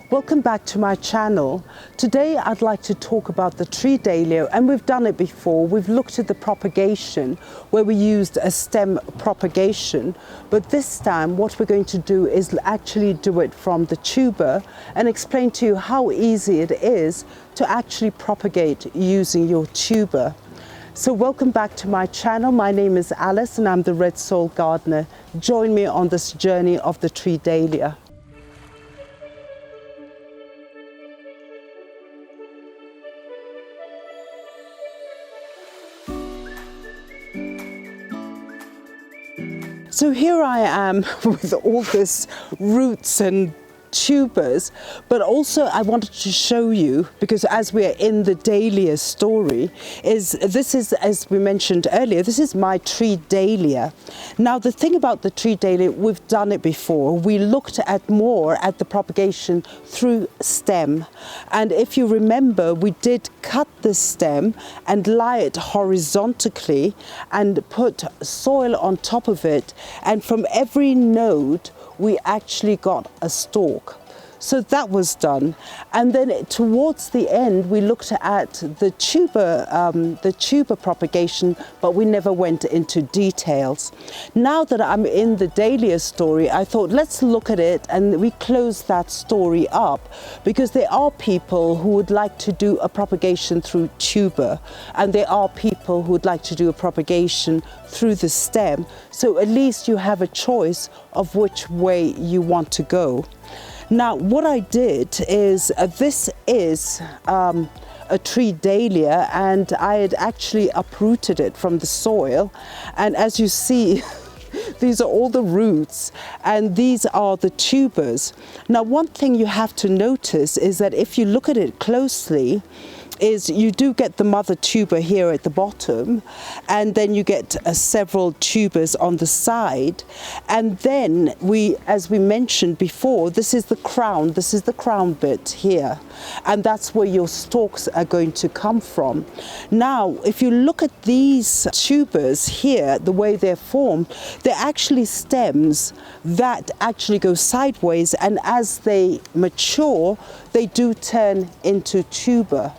Welcome back to my channel. Today I'd like to talk about the tree dahlia, and we've done it before. We've looked at the propagation where we used a stem propagation, but this time what we're going to do is actually do it from the tuber and explain to you how easy it is to actually propagate using your tuber. So welcome back to my channel. My name is Alice and I'm the Red Soil Gardener. Join me on this journey of the tree dahlia. So here I am with all this roots and tubers, but also I wanted to show you, because as we are in the dahlia story, this is, as we mentioned earlier, this is my tree dahlia. Now the thing about the tree dahlia, we've done it before. We looked at more at the propagation through stem, and if you remember, we did cut the stem and lie it horizontally and put soil on top of it, and from every node we actually got a stalk. So that was done, and then towards the end we looked at the tuber propagation, but we never went into details. Now that I'm in the dahlia story, I thought let's look at it, and we close that story up because there are people who would like to do a propagation through tuber, and there are people who would like to do a propagation through the stem. So at least you have a choice of which way you want to go. Now what I did is, this is a tree dahlia, and I had actually uprooted it from the soil, and as you see these are all the roots and these are the tubers. Now one thing you have to notice is that if you look at it closely, is you do get the mother tuber here at the bottom, and then you get several tubers on the side, and then as we mentioned before, this is the crown bit here, and that's where your stalks are going to come from. Now if you look at these tubers here, the way they're formed, they're actually stems that actually go sideways, and as they mature they do turn into tuber.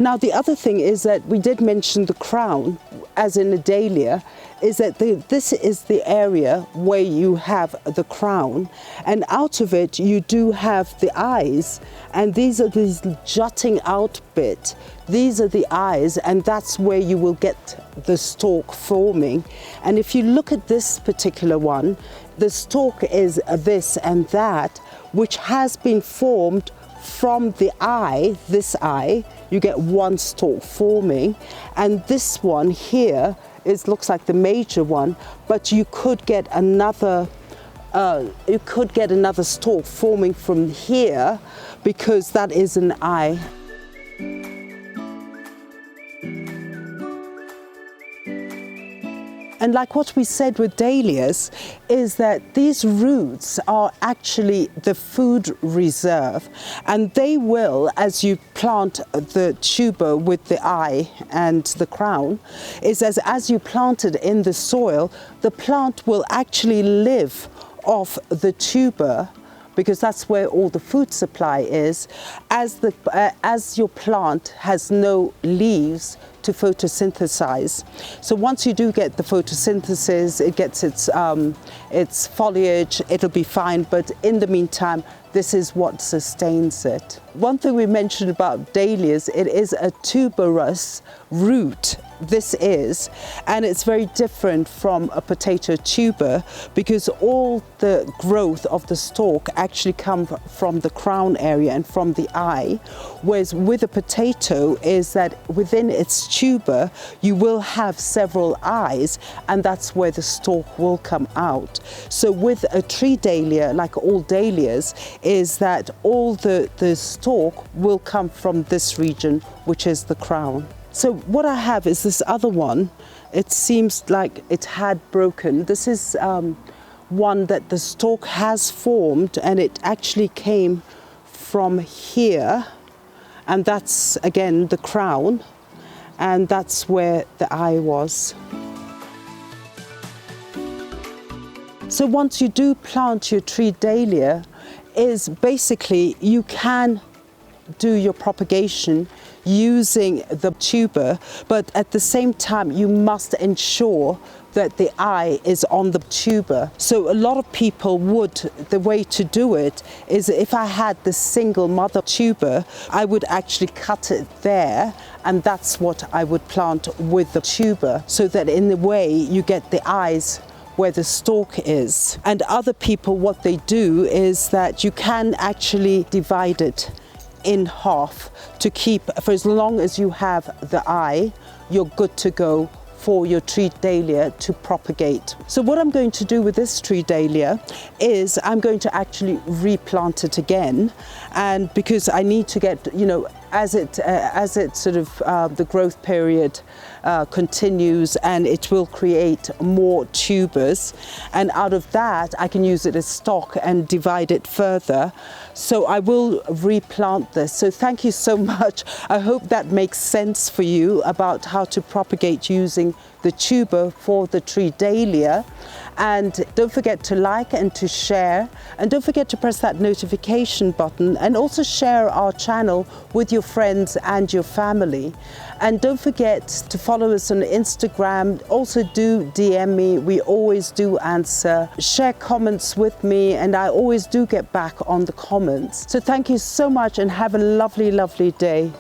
Now the other thing is that we did mention the crown, as in a dahlia, is that this is the area where you have the crown, and out of it you do have the eyes, and these are these jutting out bit. These are the eyes, and that's where you will get the stalk forming. And if you look at this particular one, the stalk is this and that, which has been formed from the eye. This eye, you get one stalk forming, and this one here looks like the major one, but you could get another stalk forming from here, because that is an eye. And like what we said with dahlias, is that these roots are actually the food reserve, and they will, as you plant the tuber with the eye and the crown, as you plant it in the soil, the plant will actually live off the tuber, because that's where all the food supply is, as your plant has no leaves to photosynthesize. So once you do get the photosynthesis, it gets its foliage, it'll be fine, but in the meantime this is what sustains it. One thing we mentioned about dahlias, it is a tuberous root. This is, and it's very different from a potato tuber, because all the growth of the stalk actually come from the crown area and from the eye, whereas with a potato is that within its tuber you will have several eyes, and that's where the stalk will come out. So with a tree dahlia, like all dahlias, is that all the stalk will come from this region, which is the crown. So what I have is this other one. It seems like it had broken. This is one that the stalk has formed, and it actually came from here, and that's again the crown, and that's where the eye was. So once you do plant your tree dahlia, is basically you can do your propagation using the tuber, but at the same time you must ensure that the eye is on the tuber. So a lot of people would, the way to do it is, if I had the single mother tuber, I would actually cut it there, and that's what I would plant with the tuber, so that in a way you get the eyes where the stalk is. And other people, what they do is that you can actually divide it in half to keep, for as long as you have the eye, you're good to go for your tree dahlia to propagate. So what I'm going to do with this tree dahlia is I'm going to actually replant it again, and because I need to get, you know, as it sort of the growth period continues, and it will create more tubers, and out of that I can use it as stock and divide it further. So I will replant this. So thank you so much. I hope that makes sense for you about how to propagate using the tuber for the tree dahlia. And don't forget to like and to share, and don't forget to press that notification button, and also share our channel with your friends and your family. And don't forget to follow us on Instagram. Also do DM me, we always do answer. Share comments with me, and I always do get back on the comments. So thank you so much, and have a lovely, lovely day.